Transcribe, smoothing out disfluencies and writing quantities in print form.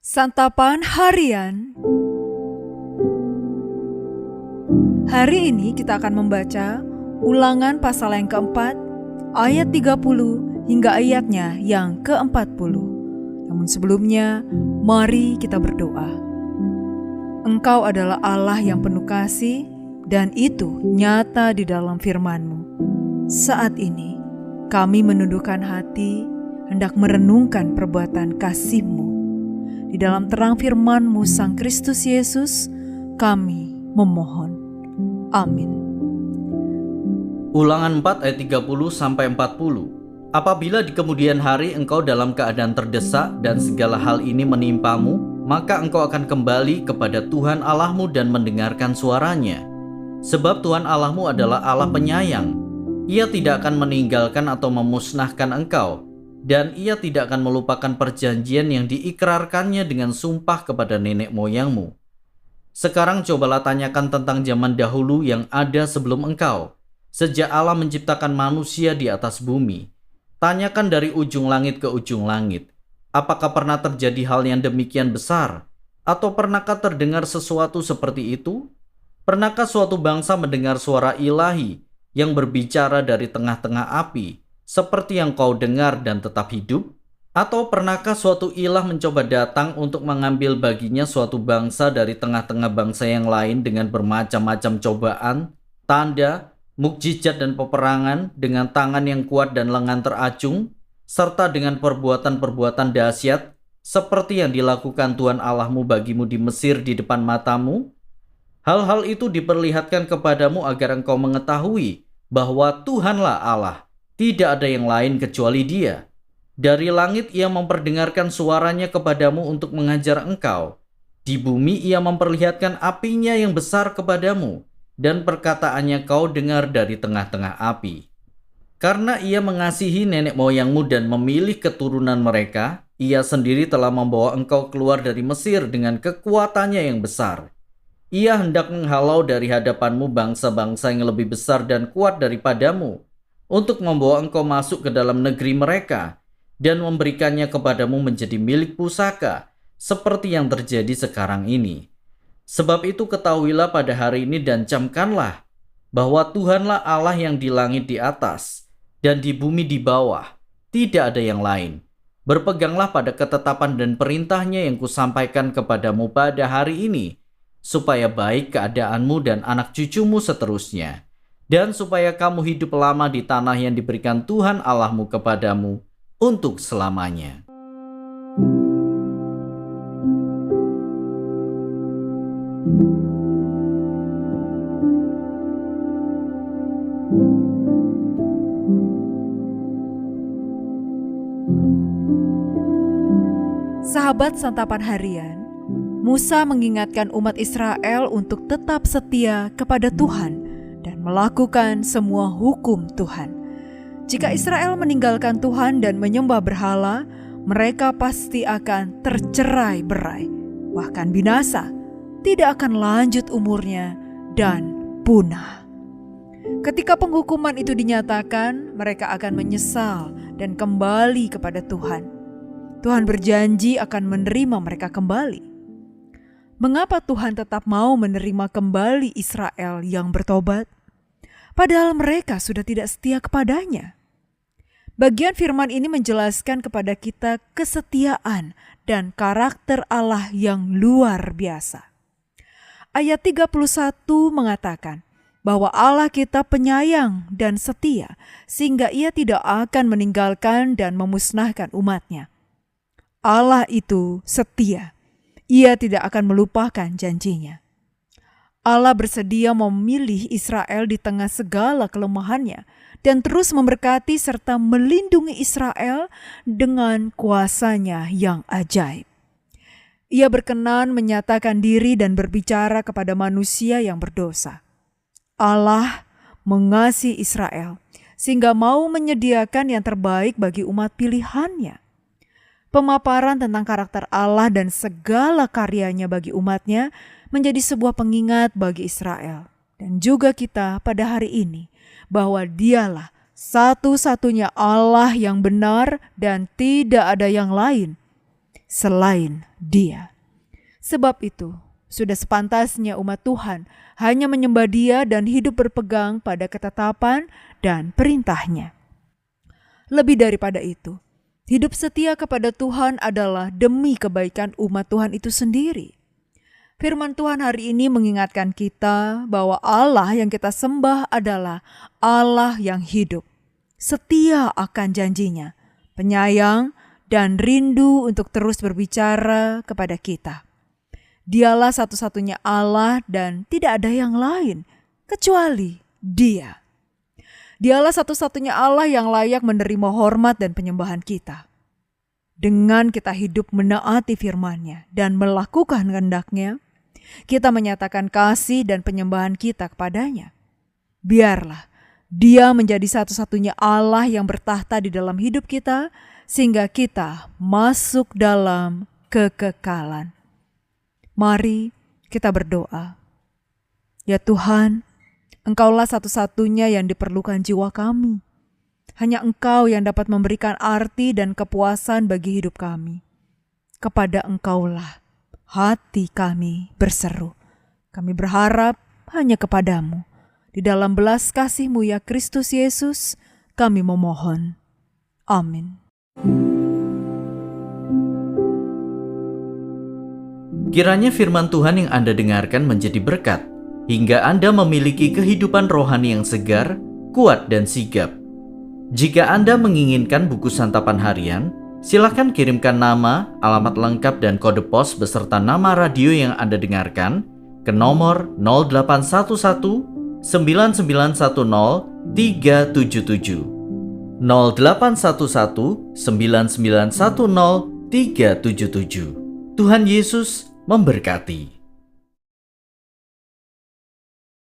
Santapan Harian. Hari ini kita akan membaca Ulangan pasal yang keempat, ayat 30 hingga ayatnya yang ke-40. Namun sebelumnya, mari kita berdoa. Engkau adalah Allah yang penuh kasih, dan itu nyata di dalam firman-Mu. Saat ini, kami menundukkan hati, hendak merenungkan perbuatan kasih-Mu. Di dalam terang firman-Mu Sang Kristus Yesus, kami memohon. Amin. Ulangan 4 ayat 30-40. Apabila di kemudian hari engkau dalam keadaan terdesak dan segala hal ini menimpamu, maka engkau akan kembali kepada Tuhan Allahmu dan mendengarkan suaranya. Sebab Tuhan Allahmu adalah Allah penyayang. Ia tidak akan meninggalkan atau memusnahkan engkau, dan ia tidak akan melupakan perjanjian yang diikrarkannya dengan sumpah kepada nenek moyangmu. Sekarang cobalah tanyakan tentang zaman dahulu yang ada sebelum engkau, sejak Allah menciptakan manusia di atas bumi. Tanyakan dari ujung langit ke ujung langit, apakah pernah terjadi hal yang demikian besar? Atau pernahkah terdengar sesuatu seperti itu? Pernahkah suatu bangsa mendengar suara ilahi yang berbicara dari tengah-tengah api, seperti yang kau dengar dan tetap hidup? Atau pernahkah suatu ilah mencoba datang untuk mengambil baginya suatu bangsa dari tengah-tengah bangsa yang lain dengan bermacam-macam cobaan, tanda, mukjizat dan peperangan, dengan tangan yang kuat dan lengan teracung, serta dengan perbuatan-perbuatan dahsyat, seperti yang dilakukan Tuhan Allahmu bagimu di Mesir di depan matamu? Hal-hal itu diperlihatkan kepadamu agar engkau mengetahui bahwa Tuhanlah Allah, tidak ada yang lain kecuali Dia. Dari langit ia memperdengarkan suaranya kepadamu untuk mengajar engkau. Di bumi ia memperlihatkan apinya yang besar kepadamu, dan perkataannya kau dengar dari tengah-tengah api. Karena ia mengasihi nenek moyangmu dan memilih keturunan mereka, ia sendiri telah membawa engkau keluar dari Mesir dengan kekuatannya yang besar. Ia hendak menghalau dari hadapanmu bangsa-bangsa yang lebih besar dan kuat daripadamu, untuk membawa engkau masuk ke dalam negeri mereka, dan memberikannya kepadamu menjadi milik pusaka, seperti yang terjadi sekarang ini. Sebab itu ketahuilah pada hari ini dan camkanlah, bahwa Tuhanlah Allah yang di langit di atas, dan di bumi di bawah, tidak ada yang lain. Berpeganglah pada ketetapan dan perintahnya yang kusampaikan kepadamu pada hari ini, supaya baik keadaanmu dan anak cucumu seterusnya, dan supaya kamu hidup lama di tanah yang diberikan Tuhan Allahmu kepadamu untuk selamanya. Sahabat Santapan Harian, Musa mengingatkan umat Israel untuk tetap setia kepada Tuhan dan melakukan semua hukum Tuhan. Jika Israel meninggalkan Tuhan dan menyembah berhala, mereka pasti akan tercerai-berai, bahkan binasa, tidak akan lanjut umurnya, dan punah. Ketika penghukuman itu dinyatakan, mereka akan menyesal dan kembali kepada Tuhan. Tuhan berjanji akan menerima mereka kembali. Mengapa Tuhan tetap mau menerima kembali Israel yang bertobat? Padahal mereka sudah tidak setia kepadanya. Bagian firman ini menjelaskan kepada kita kesetiaan dan karakter Allah yang luar biasa. Ayat 31 mengatakan bahwa Allah kita penyayang dan setia, sehingga Ia tidak akan meninggalkan dan memusnahkan umat-Nya. Allah itu setia. Ia tidak akan melupakan janjinya. Allah bersedia memilih Israel di tengah segala kelemahannya dan terus memberkati serta melindungi Israel dengan kuasa-Nya yang ajaib. Ia berkenan menyatakan diri dan berbicara kepada manusia yang berdosa. Allah mengasihi Israel sehingga mau menyediakan yang terbaik bagi umat pilihan-Nya. Pemaparan tentang karakter Allah dan segala karyanya bagi umat-Nya menjadi sebuah pengingat bagi Israel dan juga kita pada hari ini, bahwa Dialah satu-satunya Allah yang benar dan tidak ada yang lain. selain Dia. Sebab itu, sudah sepantasnya umat Tuhan hanya menyembah Dia dan hidup berpegang pada ketetapan dan perintah-Nya. Lebih daripada itu, hidup setia kepada Tuhan adalah demi kebaikan umat Tuhan itu sendiri. Firman Tuhan hari ini mengingatkan kita bahwa Allah yang kita sembah adalah Allah yang hidup, setia akan janjinya, penyayang dan rindu untuk terus berbicara kepada kita. Dialah satu-satunya Allah dan tidak ada yang lain kecuali Dia. Dialah satu-satunya Allah yang layak menerima hormat dan penyembahan kita. Dengan kita hidup menaati firman-Nya dan melakukan kehendak-Nya, kita menyatakan kasih dan penyembahan kita kepadanya. Biarlah Dia menjadi satu-satunya Allah yang bertahta di dalam hidup kita, sehingga kita masuk dalam kekekalan. Mari kita berdoa. Ya Tuhan, Engkaulah satu-satunya yang diperlukan jiwa kami. Hanya Engkau yang dapat memberikan arti dan kepuasan bagi hidup kami. Kepada Engkaulah hati kami berseru. Kami berharap hanya kepadamu. Di dalam belas kasih-Mu ya Kristus Yesus, kami memohon. Amin. Kiranya firman Tuhan yang Anda dengarkan menjadi berkat, hingga Anda memiliki kehidupan rohani yang segar, kuat, dan sigap. Jika Anda menginginkan buku santapan harian, silakan kirimkan nama, alamat lengkap, dan kode pos beserta nama radio yang Anda dengarkan ke nomor 0811 9910 377. 0811 9910 377. Tuhan Yesus memberkati.